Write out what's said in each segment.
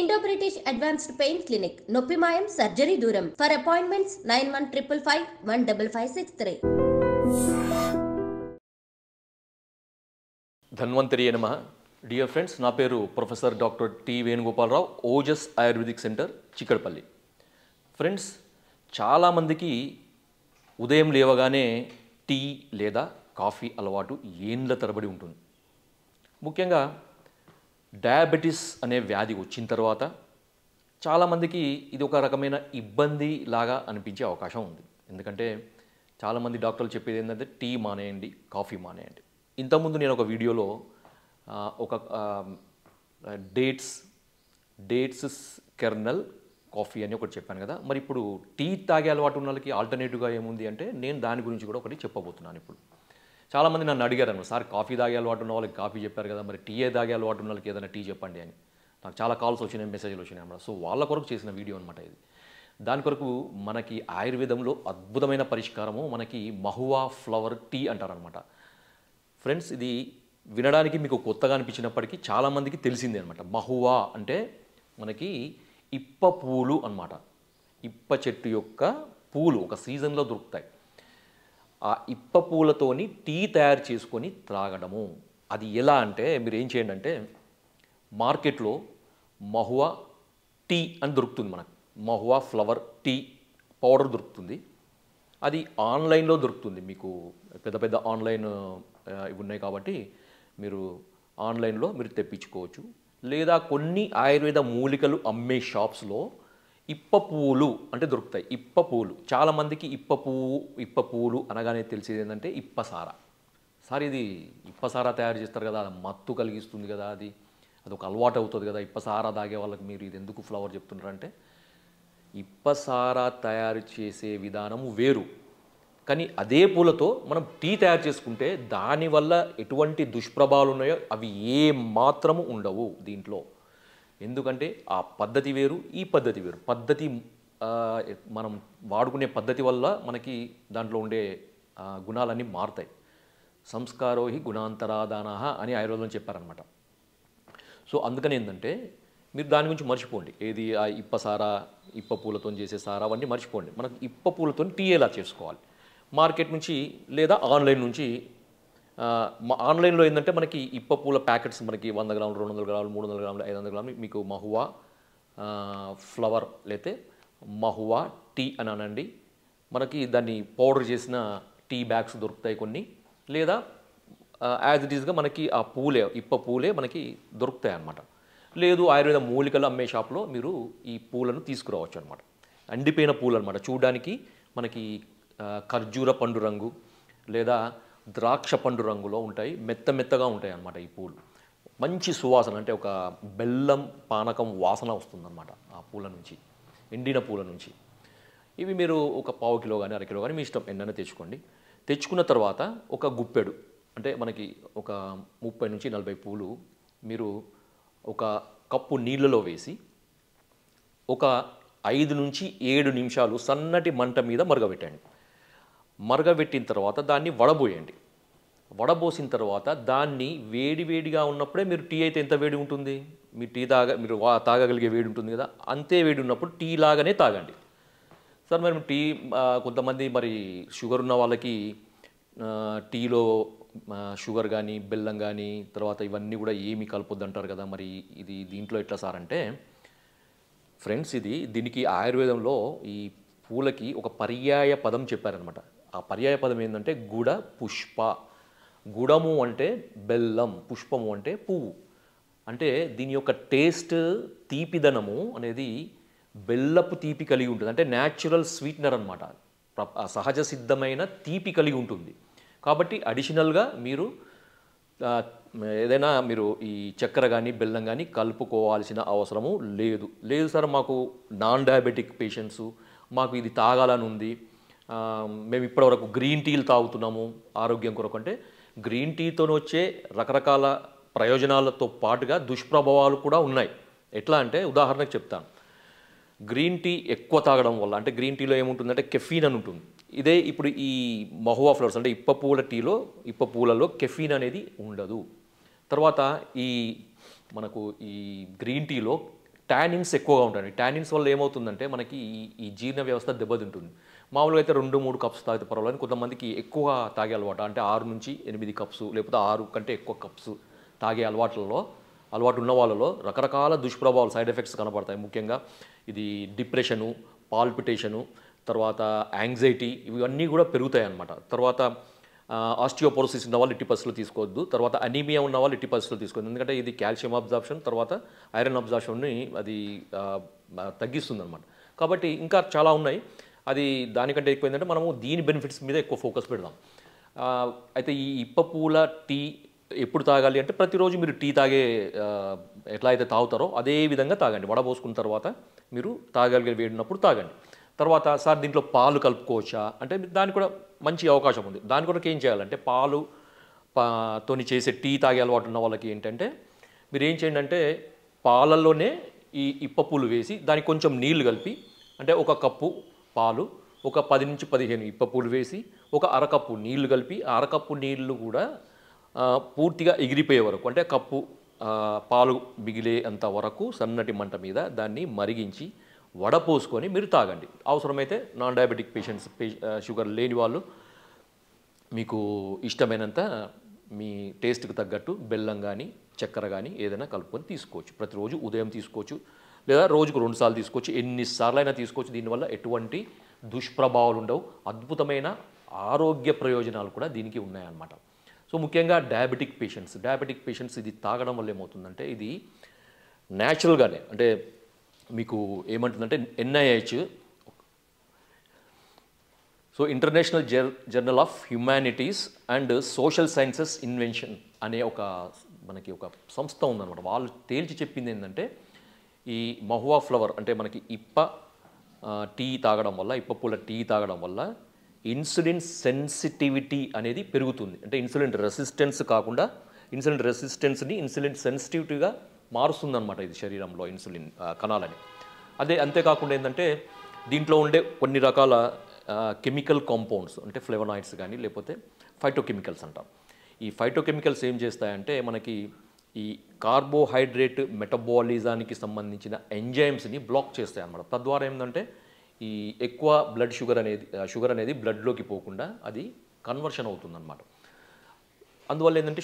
Indo-British Advanced Pain Clinic, Noppimayam Surgery Duram. For appointments 9155 15563. Dhanvantari నమ. Dear friends, నా పేరు professor doctor T Venugopala Rao, Ojas ayurvedic centre, Chikkadpally. Friends, చాలామందికి ఉదయం లేవగానే టీ లేదా కాఫీ అలవాటు ఏండ్ల తరబడి ఉంటుంది. ముఖ్యంగా డయాబెటీస్ అనే వ్యాధి వచ్చిన తర్వాత చాలామందికి ఇది ఒక రకమైన ఇబ్బంది లాగా అనిపించే అవకాశం ఉంది. ఎందుకంటే చాలామంది డాక్టర్లు చెప్పేది ఏంటంటే టీ మానేయండి, కాఫీ మానేయండి. ఇంతకుముందు నేను ఒక వీడియోలో ఒక డేట్స్ కెర్నల్ కాఫీ అని ఒకటి చెప్పాను కదా. మరి ఇప్పుడు టీ తాగే అలవాటు ఉన్న వాళ్ళకి ఆల్టర్నేటివ్గా ఏముంది అంటే నేను దాని గురించి కూడా ఒకటి చెప్పబోతున్నాను. ఇప్పుడు చాలామంది నన్ను అడిగారు, సార్ కాఫీ తాగే అలవాటు ఉన్న వాళ్ళకి కాఫీ చెప్పారు కదా, మరి టీ తాగే అలవాటు ఉన్న వాళ్ళకి ఏదైనా టీ చెప్పండి అని. నాకు చాలా కాల్స్ వచ్చినాయి, మెసేజ్లు వచ్చినాయి అన్నమాట. సో వాళ్ళ కొరకు చేసిన వీడియో అనమాట ఇది. దాని కొరకు మనకి ఆయుర్వేదంలో అద్భుతమైన పరిష్కారము మనకి మహువా ఫ్లవర్ టీ అంటారనమాట. ఫ్రెండ్స్, ఇది వినడానికి మీకు కొత్తగా అనిపించినప్పటికీ చాలామందికి తెలిసిందే అనమాట. మహువా అంటే మనకి ఇప్ప పూలు అన్నమాట. ఇప్ప చెట్టు యొక్క పూలు ఒక సీజన్లో దొరుకుతాయి. ఆ ఇప్ప పూలతోని టీ తయారు చేసుకొని త్రాగడము. అది ఎలా అంటే మీరు ఏం చేయండి అంటే మార్కెట్లో మహువా టీ అని దొరుకుతుంది. మనకు మహువా ఫ్లవర్ టీ పౌడర్ దొరుకుతుంది. అది ఆన్లైన్లో దొరుకుతుంది. మీకు పెద్ద పెద్ద ఆన్లైన్ ఇవి ఉన్నాయి కాబట్టి మీరు ఆన్లైన్లో మీరు తెప్పించుకోవచ్చు. లేదా కొన్ని ఆయుర్వేద మూలికలు అమ్మే షాప్స్లో ఇప్ప పువ్వులు అంటే దొరుకుతాయి. ఇప్ప పువ్వులు చాలామందికి ఇప్ప పువ్వులు అనగానే తెలిసేది ఏంటంటే ఇప్పసారా. సార్, ఇది ఇప్పసారా తయారు చేస్తారు కదా, అది మత్తు కలిగిస్తుంది కదా, అదొక అలవాటు అవుతుంది కదా, ఇప్పసారా తాగే వాళ్ళకి మీరు ఇది ఎందుకు ఫ్లవర్ చెప్తున్నారంటే ఇప్పసారా తయారు చేసే విధానము వేరు. కానీ అదే పూలతో మనం టీ తయారు చేసుకుంటే దానివల్ల ఎటువంటి దుష్ప్రభావాలు ఉన్నాయో అవి ఏ మాత్రము ఉండవు దీంట్లో. ఎందుకంటే ఆ పద్ధతి వేరు, ఈ పద్ధతి వేరు. పద్ధతి మనం వాడుకునే పద్ధతి వల్ల మనకి దాంట్లో ఉండే గుణాలన్నీ మారుతాయి. సంస్కారో హి గుణాంతరాదానాహ అని ఆయుర్వేదంలో చెప్పారనమాట. సో అందుకని ఏంటంటే మీరు దాని గురించి మర్చిపోండి. ఏది ఆ ఇప్పసారా, ఇప్ప పూలతో చేసే సారా అవన్నీ మర్చిపోండి. మనకు ఇప్ప పూలతో టీ ఎలా చేసుకోవాలి మార్కెట్ నుంచి లేదా ఆన్లైన్ నుంచి. ఆన్లైన్లో ఏంటంటే మనకి ఇప్ప పూల ప్యాకెట్స్ మనకి 100 గ్రాములు, 200 గ్రాములు, 300 గ్రాములు, 500 గ్రాములు మీకు మహువా ఫ్లవర్ లేతే మహువా టీ అని అనండి. మనకి దాన్ని పౌడర్ చేసిన టీ బ్యాగ్స్ దొరుకుతాయి కొన్ని. లేదా యాజ్ ఇట్ ఈస్గా మనకి ఆ పూలే, ఇప్ప పూలే మనకి దొరుకుతాయి అన్నమాట. లేదు ఆయుర్వేద మూలికలు అమ్మే షాప్లో మీరు ఈ పూలను తీసుకురావచ్చు అనమాట. ఎండిపోయిన పూలు అనమాట. చూడడానికి మనకి ఖర్జూర పండు రంగు లేదా ద్రాక్ష పండు రంగులో ఉంటాయి. మెత్తగా ఉంటాయి అన్నమాట. ఈ పూలు మంచి సువాసన, అంటే ఒక బెల్లం పానకం వాసన వస్తుందన్నమాట ఆ పూల నుంచి, ఎండిన పూల నుంచి. ఇవి మీరు ఒక పావు కిలో కానీ అర కిలో కానీ మీ ఇష్టం ఎన్నైనా తెచ్చుకోండి. తెచ్చుకున్న తర్వాత ఒక గుప్పెడు, అంటే మనకి ఒక 30 నుంచి 40 పూలు మీరు ఒక కప్పు నీళ్ళలో వేసి ఒక 5 నుంచి 7 నిమిషాలు సన్నటి మంట మీద మరగబెట్టండి. మరగబెట్టిన తర్వాత దాన్ని వడబోయండి. వడబోసిన తర్వాత దాన్ని వేడిగా ఉన్నప్పుడే మీరు టీ అయితే ఎంత వేడి ఉంటుంది, మీ టీ మీరు తాగగలిగే వేడి ఉంటుంది కదా, అంతే వేడి ఉన్నప్పుడు టీ లాగానే తాగండి. సార్ మరి టీ కొంతమంది మరి షుగర్ ఉన్న వాళ్ళకి టీలో షుగర్ కానీ బెల్లం కానీ తర్వాత ఇవన్నీ కూడా ఏమీ కలపొద్దు అంటారు కదా, మరి ఇది దీంట్లో ఎట్లా సార్ అంటే ఫ్రెండ్స్, దీనికి ఆయుర్వేదంలో ఈ పూలకి ఒక పర్యాయ పదం చెప్పారనమాట. ఆ పర్యాయ పదం ఏంటంటే గుడ పుష్ప. గుడము అంటే బెల్లం, పుష్పము అంటే పువ్వు. అంటే దీని యొక్క టేస్ట్, తీపిదనము అనేది బెల్లపు తీపి కలిగి ఉంటుంది. అంటే న్యాచురల్ స్వీట్నర్ అనమాట. సహజ సిద్ధమైన తీపి కలిగి ఉంటుంది. కాబట్టి అడిషనల్గా మీరు ఏదైనా మీరు ఈ చక్కెర కానీ బెల్లం కానీ కలుపుకోవాల్సిన అవసరము లేదు సార్, మాకు నాన్ డయాబెటిక్ పేషెంట్స్, మాకు ఇది తాగాలని ఉంది, మేము ఇప్పటివరకు గ్రీన్ టీలు తాగుతున్నాము ఆరోగ్యం కొరకు అంటే గ్రీన్ టీతో వచ్చే రకరకాల ప్రయోజనాలతో పాటుగా దుష్ప్రభావాలు కూడా ఉన్నాయి. ఎట్లా అంటే ఉదాహరణకు చెప్తాను. గ్రీన్ టీ ఎక్కువ తాగడం వల్ల, అంటే గ్రీన్ టీలో ఏముంటుందంటే కెఫీన్ అని ఉంటుంది. ఇదే ఇప్పుడు ఈ మహువా ఫ్లవర్స్ అంటే ఇప్ప పూలలో కెఫీన్ అనేది ఉండదు. తర్వాత మనకు ఈ గ్రీన్ టీలో టానిన్స్ ఎక్కువగా ఉంటాయి. టానిన్స్ వల్ల ఏమవుతుందంటే మనకి ఈ జీర్ణ వ్యవస్థ దెబ్బతింటుంది. మామూలుగా అయితే 2-3 కప్స్ తాగితే పర్వాలేదు. కొంతమందికి ఎక్కువ తాగే అలవాటు అంటే 6-8 కప్స్ లేకపోతే 6 కంటే ఎక్కువ కప్స్ తాగే అలవాటు ఉన్న వాళ్ళలో రకరకాల దుష్ప్రభావాలు సైడ్ ఎఫెక్ట్స్ కనబడతాయి. ముఖ్యంగా ఇది డిప్రెషను, పాల్పిటేషను, తర్వాత యాంగ్జైటీ ఇవన్నీ కూడా పెరుగుతాయి అన్నమాట. తర్వాత ఆస్టియోపోరోసిస్ ఉన్న వాళ్ళు ఎట్టి పరిస్థితుల్లో తీసుకోవద్దు. తర్వాత అనీమియా ఉన్న వాళ్ళు ఎట్టి పరిస్థితుల్లో తీసుకోవద్దు. ఎందుకంటే ఇది కాల్షియం అబ్జార్ప్షన్ తర్వాత ఐరన్ అబ్జార్ప్షన్ని అది తగ్గిస్తుందన్నమాట. కాబట్టి ఇంకా చాలా ఉన్నాయి. అది దానికంటే ఎక్కువ ఏంటంటే మనము దీని బెనిఫిట్స్ మీద ఎక్కువ ఫోకస్ పెడదాం. అయితే ఈ ఇప్పపూల టీ ఎప్పుడు తాగాలి అంటే ప్రతిరోజు మీరు టీ ఎట్లా అయితే తాగుతారో అదే విధంగా తాగండి. వడబోసుకున్న తర్వాత మీరు తాగలిగే వేడినప్పుడు తాగండి. తర్వాత సార్ దీంట్లో పాలు కలుపుకోవచ్చా అంటే దానికి కూడా మంచి అవకాశం ఉంది. దాని కొరకు ఏం చేయాలంటే తోని చేసే టీ తాగే అలవాటు ఉన్న వాళ్ళకి ఏంటంటే మీరు ఏం చేయండి అంటే పాలల్లోనే ఈ ఇప్పపూలు వేసి దానికి కొంచెం నీళ్లు కలిపి అంటే ఒక కప్పు పాలు ఒక 10-15 ఇప్పపూలు వేసి ఒక అరకప్పు నీళ్లు కలిపి అరకప్పు నీళ్లు కూడా పూర్తిగా ఎగిరిపోయే వరకు అంటే కప్పు పాలు మిగిలేంత వరకు సన్నటి మంట మీద దాన్ని మరిగించి వడపోసుకొని మీరు తాగండి. అవసరమైతే నాన్ డయాబెటిక్ పేషెంట్స్ షుగర్ లేని వాళ్ళు మీకు ఇష్టమైనంత మీ టేస్ట్కి తగ్గట్టు బెల్లం కానీ చక్కెర కానీ ఏదైనా కలుపుకొని తీసుకోవచ్చు. ప్రతిరోజు ఉదయం తీసుకోవచ్చు లేదా రోజుకు 2 సార్లు తీసుకోవచ్చు. ఎన్నిసార్లైనా తీసుకోవచ్చు. దీనివల్ల ఎటువంటి దుష్ప్రభావాలు ఉండవు. అద్భుతమైన ఆరోగ్య ప్రయోజనాలు కూడా దీనికి ఉన్నాయన్నమాట. సో ముఖ్యంగా డయాబెటిక్ పేషెంట్స్ ఇది తాగడం వల్ల ఏమవుతుందంటే ఇది న్యాచురల్గానే అంటే మీకు ఏమంటుందంటే NIH so international journal of humanities and social sciences invention అనే మనకి ఒక సంస్థ ఉందన్నమాట. వాళ్ళు తేల్చి చెప్పింది ఏంటంటే ఈ మహువా ఫ్లవర్ అంటే మనకి ఇప్పపూల టీ తాగడం వల్ల ఇన్సులిన్ సెన్సిటివిటీ అనేది పెరుగుతుంది. అంటే ఇన్సులిన్ రెసిస్టెన్స్ని ఇన్సులిన్ సెన్సిటివిటీగా మారుస్తుందన్నమాట ఇది శరీరంలో ఇన్సులిన్ కణాలని. అంతేకాకుండా ఏంటంటే దీంట్లో ఉండే కొన్ని రకాల కెమికల్ కాంపౌండ్స్ అంటే ఫ్లేవనాయిడ్స్ కానీ లేకపోతే ఫైటోకెమికల్స్ అంటాం. ఈ ఫైటోకెమికల్స్ ఏం చేస్తాయంటే మనకి ఈ కార్బోహైడ్రేట్ మెటబాలిజానికి సంబంధించిన ఎంజైమ్స్ని బ్లాక్ చేస్తాయి అన్నమాట. తద్వారా ఏంటంటే ఈ ఎక్కువ షుగర్ అనేది బ్లడ్లోకి పోకుండా అది కన్వర్షన్ అవుతుందన్నమాట. అందువల్ల ఏంటంటే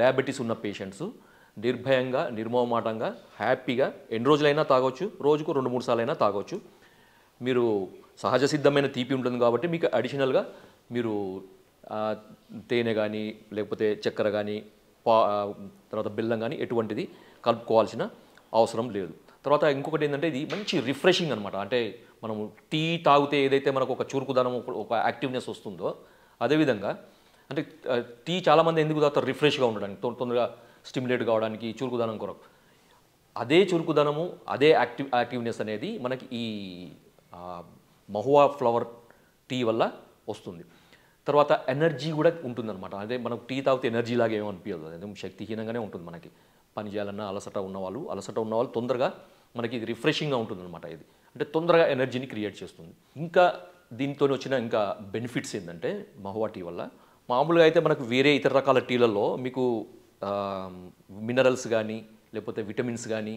డయాబెటీస్ ఉన్న పేషెంట్స్ నిర్భయంగా నిర్మోహమాటంగా హ్యాపీగా ఎన్ని రోజులైనా తాగొచ్చు. రోజుకు 2-3 సార్లైనా తాగొచ్చు. మీరు సహజ సిద్ధమైన తీపి ఉంటుంది కాబట్టి మీకు అడిషనల్గా మీరు తేనె కానీ లేకపోతే చక్కెర కానీ తర్వాత బెల్లం కానీ ఎటువంటిది కలుపుకోవాల్సిన అవసరం లేదు. తర్వాత ఇంకొకటి ఏంటంటే ఇది మంచి రిఫ్రెషింగ్ అనమాట. అంటే మనము టీ తాగితే ఏదైతే మనకు ఒక చురుకుదనం ఒక యాక్టివ్నెస్ వస్తుందో అదేవిధంగా అంటే టీ చాలామంది ఎందుకు తాగుతారు రిఫ్రెష్గా ఉండడానికి తొందరగా స్టిమ్యులేట్ కావడానికి చురుకుదనం కొరకు. అదే చురుకుదనము అదే యాక్టివ్నెస్ అనేది మనకి ఈ మహువా ఫ్లవర్ టీ వల్ల వస్తుంది. తర్వాత ఎనర్జీ కూడా ఉంటుందన్నమాట. అదే మనం టీ తాగితే ఎనర్జీ లాగా ఏమనిపించదు. అదే శక్తిహీనంగానే ఉంటుంది. మనకి పని చేయాలన్నా అలసట ఉన్నవాళ్ళు తొందరగా మనకి ఇది రిఫ్రెషింగ్గా ఉంటుందన్నమాట. ఇది అంటే తొందరగా ఎనర్జీని క్రియేట్ చేస్తుంది. ఇంకా దీంతో వచ్చిన ఇంకా బెనిఫిట్స్ ఏంటంటే మహువా టీ వల్ల మామూలుగా అయితే మనకు వేరే ఇతర రకాల టీలలో మీకు మినరల్స్ కానీ లేకపోతే విటమిన్స్ కానీ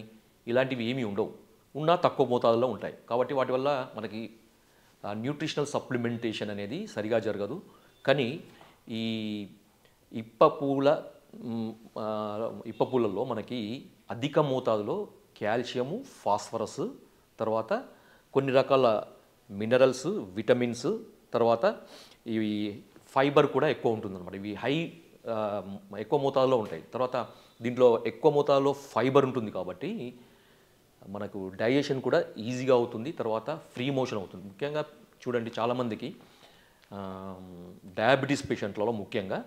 ఇలాంటివి ఏమీ ఉండవు. ఉన్నా తక్కువ మోతాదులో ఉంటాయి. కాబట్టి వాటి వల్ల మనకి న్యూట్రిషనల్ సప్లిమెంటేషన్ అనేది సరిగా జరగదు. కానీ ఈ ఇప్పపూలలో మనకి అధిక మోతాదులో కాల్షియము, ఫాస్ఫరస్, తర్వాత కొన్ని రకాల మినరల్స్, విటమిన్స్, తర్వాత ఇవి ఫైబర్ కూడా ఎక్కువ ఉంటుందన్నమాట. ఇవి ఎక్కువ మోతాదులో ఉంటాయి. తర్వాత దీంట్లో ఎక్కువ మోతాదులో ఫైబర్ ఉంటుంది కాబట్టి మనకు డైజెషన్ కూడా ఈజీగా అవుతుంది. తర్వాత ఫ్రీ మోషన్ అవుతుంది. ముఖ్యంగా చూడండి చాలామందికి డయాబెటీస్ పేషెంట్లలో ముఖ్యంగా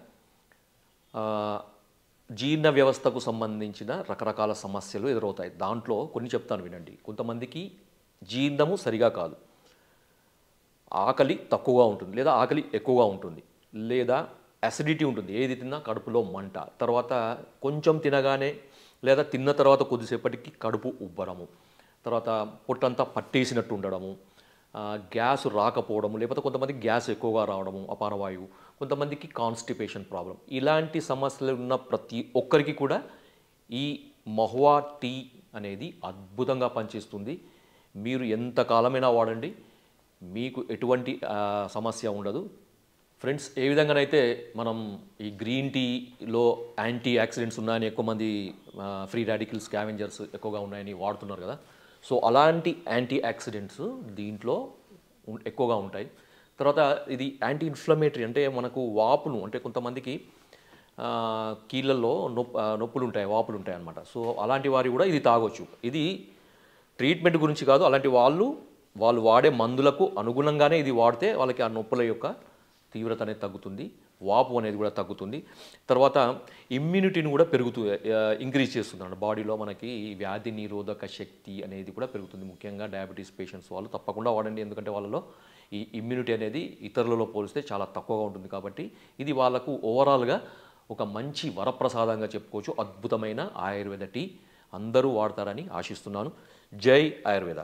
జీర్ణ వ్యవస్థకు సంబంధించిన రకరకాల సమస్యలు ఎదురవుతాయి. దాంట్లో కొన్ని చెప్తాను వినండి. కొంతమందికి జీర్ణము సరిగా కాదు, ఆకలి తక్కువగా ఉంటుంది లేదా ఆకలి ఎక్కువగా ఉంటుంది, లేదా అసిడిటీ ఉంటుంది, ఏది తిన్నా కడుపులో మంట, తర్వాత కొంచెం తినగానే లేదా తిన్న తర్వాత కొద్దిసేపటికి కడుపు ఉబ్బరము, తర్వాత పొట్టంతా పట్టేసినట్టు ఉండడము, గ్యాస్ రాకపోవడము, లేకపోతే కొంతమందికి గ్యాస్ ఎక్కువగా రావడము, అపానవాయువు, కొంతమందికి కాన్స్టిపేషన్ ప్రాబ్లం. ఇలాంటి సమస్యలు ఉన్న ప్రతి ఒక్కరికి కూడా ఈ మహువా టీ అనేది అద్భుతంగా పనిచేస్తుంది. మీరు ఎంత కాలమైనా వాడండి, మీకు ఎటువంటి సమస్య ఉండదు. ఫ్రెండ్స్, ఏ విధంగానైతే మనం ఈ గ్రీన్ టీలో యాంటీ ఆక్సిడెంట్స్ ఉన్నాయని ఎక్కువ మంది ఫ్రీ రాడికల్ స్కావెంజర్స్ ఎక్కువగా ఉన్నాయని వాడుతున్నారు కదా, సో అలాంటి యాంటీ ఆక్సిడెంట్స్ దీంట్లో ఎక్కువగా ఉంటాయి. తర్వాత ఇది యాంటీ ఇన్ఫ్లమేటరీ, అంటే మనకు వాపును, అంటే కొంతమందికి కీళ్ళల్లో నొప్పులు ఉంటాయి, వాపులు ఉంటాయి అన్నమాట. సో అలాంటి వారు కూడా ఇది తాగొచ్చు. ఇది ట్రీట్మెంట్ గురించి కాదు, అలాంటి వాళ్ళు వాడే మందులకు అనుగుణంగానే ఇది వాడితే వాళ్ళకి ఆ నొప్పుల యొక్క తీవ్రత అనేది తగ్గుతుంది, వాపు అనేది కూడా తగ్గుతుంది. తర్వాత ఇమ్యూనిటీని కూడా ఇంక్రీజ్ చేస్తుంది అన్నమాట. బాడీలో మనకి వ్యాధి నిరోధక శక్తి అనేది కూడా పెరుగుతుంది. ముఖ్యంగా డయాబెటీస్ పేషెంట్స్ వాళ్ళు తప్పకుండా వాడండి, ఎందుకంటే వాళ్ళలో ఈ ఇమ్యూనిటీ అనేది ఇతరులలో పోలిస్తే చాలా తక్కువగా ఉంటుంది. కాబట్టి ఇది వాళ్ళకు ఓవరాల్గా ఒక మంచి వరప్రసాదంగా చెప్పుకోవచ్చు. అద్భుతమైన ఆయుర్వేద టీ అందరూ వాడతారని ఆశిస్తున్నాను. జై ఆయుర్వేద.